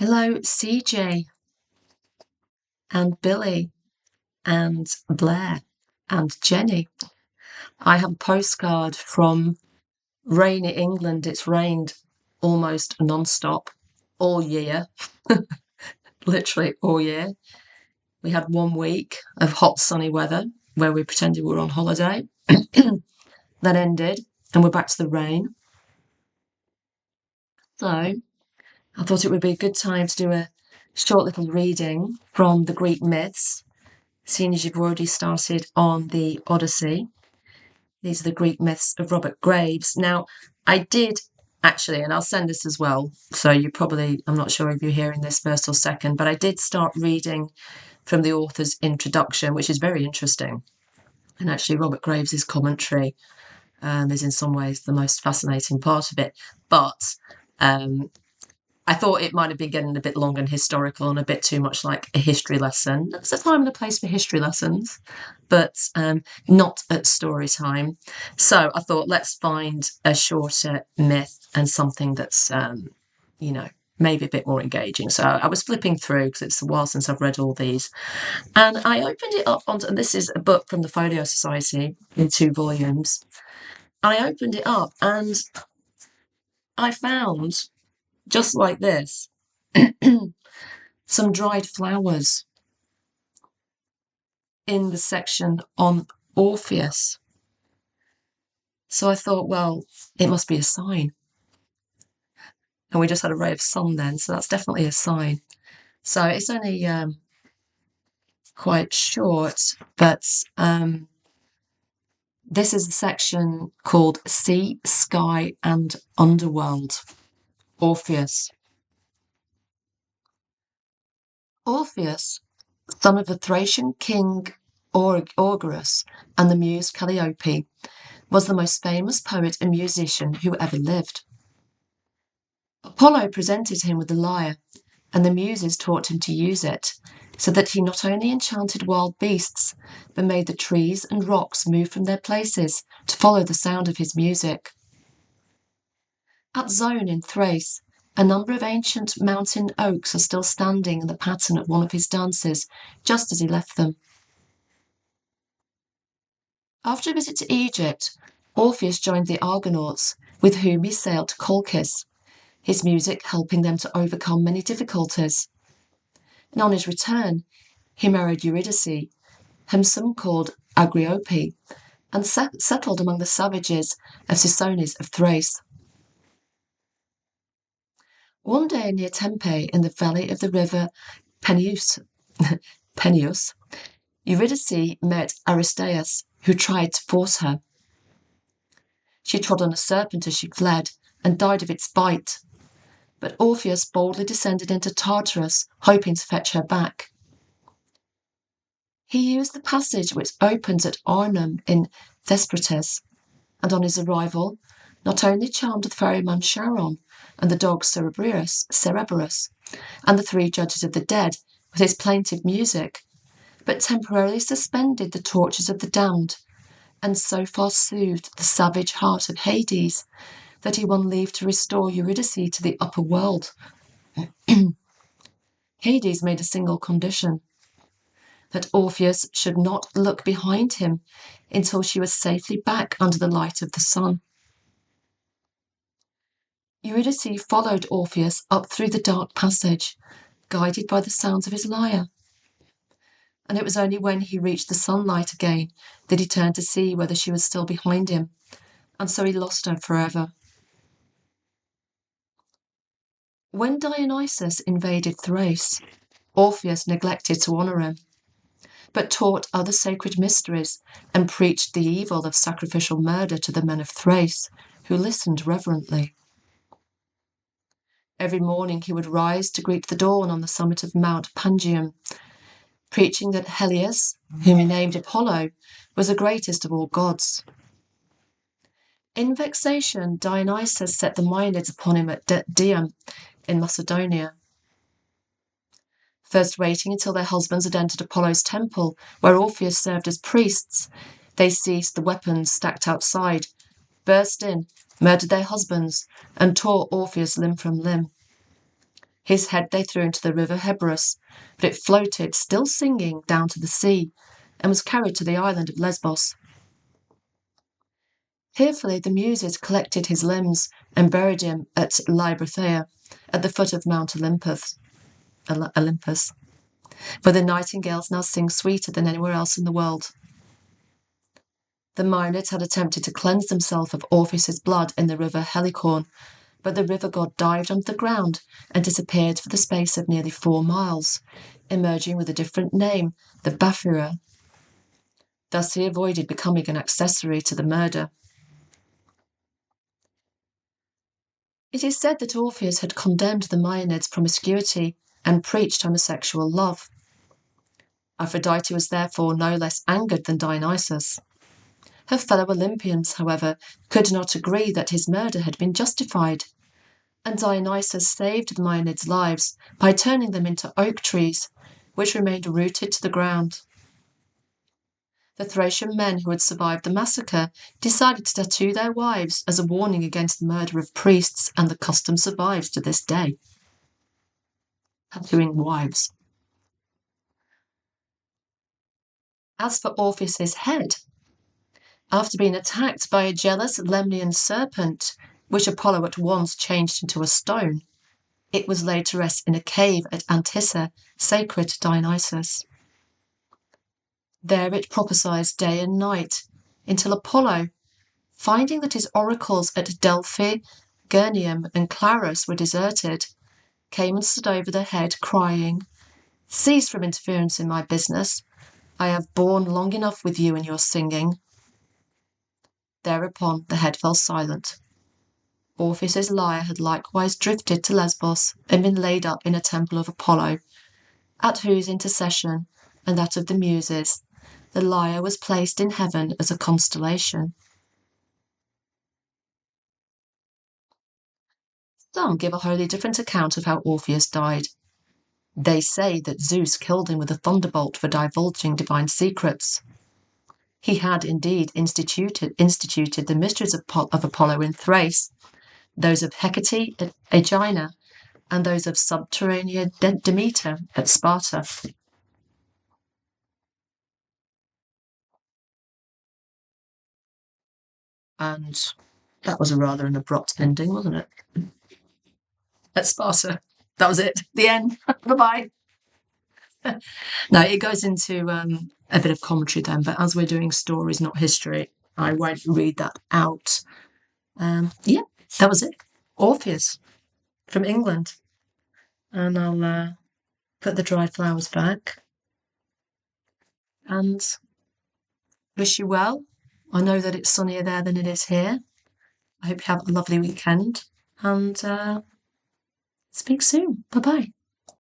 Hello, CJ and Billy and Blair and Jenny. I have a postcard from rainy England. It's rained almost non-stop all year, literally all year. We had 1 week of hot, sunny weather where we pretended we were on holiday. That ended, and we're back to the rain. So I thought it would be a good time to do a short little reading from the Greek myths, seeing as you've already started on the Odyssey. These are the Greek myths of Robert Graves. Now, I did actually, and I'll send this as well, so you probably, I'm not sure if you're hearing this first or second, but I did start reading from the author's introduction, which is very interesting. And actually, Robert Graves' commentary is in some ways the most fascinating part of it. But I thought it might have been getting a bit long and historical and a bit too much like a history lesson. There's a time and a place for history lessons, but not at story time. So I thought, let's find a shorter myth and something that's, maybe a bit more engaging. So I was flipping through because it's a while since I've read all these. And I opened it up and this is a book from the Folio Society in 2 volumes. I opened it up and I found, just like this, some dried flowers in the section on Orpheus. So I thought, well, it must be a sign. And we just had a ray of sun then, so that's definitely a sign. So it's only quite short, but this is a section called Sea, Sky and Underworld, Orpheus. Orpheus, son of the Thracian king Orgarus and the muse Calliope, was the most famous poet and musician who ever lived. Apollo presented him with the lyre, and the Muses taught him to use it, so that he not only enchanted wild beasts, but made the trees and rocks move from their places to follow the sound of his music. At Zone in Thrace, a number of ancient mountain oaks are still standing in the pattern of one of his dances, just as he left them. After a visit to Egypt, Orpheus joined the Argonauts, with whom he sailed to Colchis, his music helping them to overcome many difficulties. And on his return, he married Eurydice, whom some called Agriope, and settled among the savages of Cisones of Thrace. One day near Tempe, in the valley of the river Peneus, Eurydice met Aristaeus, who tried to force her. She trod on a serpent as she fled, and died of its bite. But Orpheus boldly descended into Tartarus, hoping to fetch her back. He used the passage which opens at Arnhem in Thesprotis, and on his arrival, not only charmed the ferryman Charon and the dog Cerberus, and the 3 judges of the dead with his plaintive music, but temporarily suspended the tortures of the damned, and so far soothed the savage heart of Hades that he won leave to restore Eurydice to the upper world. Hades made a single condition: that Orpheus should not look behind him until she was safely back under the light of the sun. Eurydice followed Orpheus up through the dark passage, guided by the sounds of his lyre. And it was only when he reached the sunlight again that he turned to see whether she was still behind him, and so he lost her forever. When Dionysus invaded Thrace, Orpheus neglected to honour him, but taught other sacred mysteries and preached the evil of sacrificial murder to the men of Thrace, who listened reverently. Every morning he would rise to greet the dawn on the summit of Mount Pangium, preaching that Helios, whom he named Apollo, was the greatest of all gods. In vexation, Dionysus set the Maenads upon him at Dium in Macedonia. First waiting until their husbands had entered Apollo's temple, where Orpheus served as priests, they seized the weapons stacked outside, burst in, murdered their husbands, and tore Orpheus limb from limb. His head they threw into the river Hebrus, but it floated, still singing, down to the sea, and was carried to the island of Lesbos. Fearfully the Muses collected his limbs and buried him at Librathea, at the foot of Mount Olympus, where the nightingales now sing sweeter than anywhere else in the world. The Maenads had attempted to cleanse themselves of Orpheus's blood in the river Helicorn, but the river god dived under the ground and disappeared for the space of nearly 4 miles, emerging with a different name, the Baphyra. Thus he avoided becoming an accessory to the murder. It is said that Orpheus had condemned the Maenads' promiscuity and preached homosexual love. Aphrodite was therefore no less angered than Dionysus. Her fellow Olympians, however, could not agree that his murder had been justified, and Dionysus saved the Maenads' lives by turning them into oak trees, which remained rooted to the ground. The Thracian men who had survived the massacre decided to tattoo their wives as a warning against the murder of priests, and the custom survives to this day. Tattooing wives. As for Orpheus's head, after being attacked by a jealous Lemnian serpent, which Apollo at once changed into a stone, it was laid to rest in a cave at Antissa, sacred to Dionysus. There it prophesied day and night, until Apollo, finding that his oracles at Delphi, Gurnium, and Clarus were deserted, came and stood over the head, crying, "Cease from interference in my business. I have borne long enough with you and your singing." Thereupon the head fell silent. Orpheus's lyre had likewise drifted to Lesbos and been laid up in a temple of Apollo, at whose intercession, and that of the Muses, the lyre was placed in heaven as a constellation. Some give a wholly different account of how Orpheus died. They say that Zeus killed him with a thunderbolt for divulging divine secrets. He had indeed instituted the mysteries of Apollo in Thrace, those of Hecate at Aegina, and those of subterranean Demeter at Sparta. And that was a rather an abrupt ending, wasn't it? At Sparta. That was it. The end. Bye-bye. No, it goes into a bit of commentary then, but as we're doing stories, not history, I won't read that out. Yeah, that was it. Orpheus from England. And I'll put the dried flowers back and wish you well. I know that it's sunnier there than it is here. I hope you have a lovely weekend and speak soon. Bye-bye.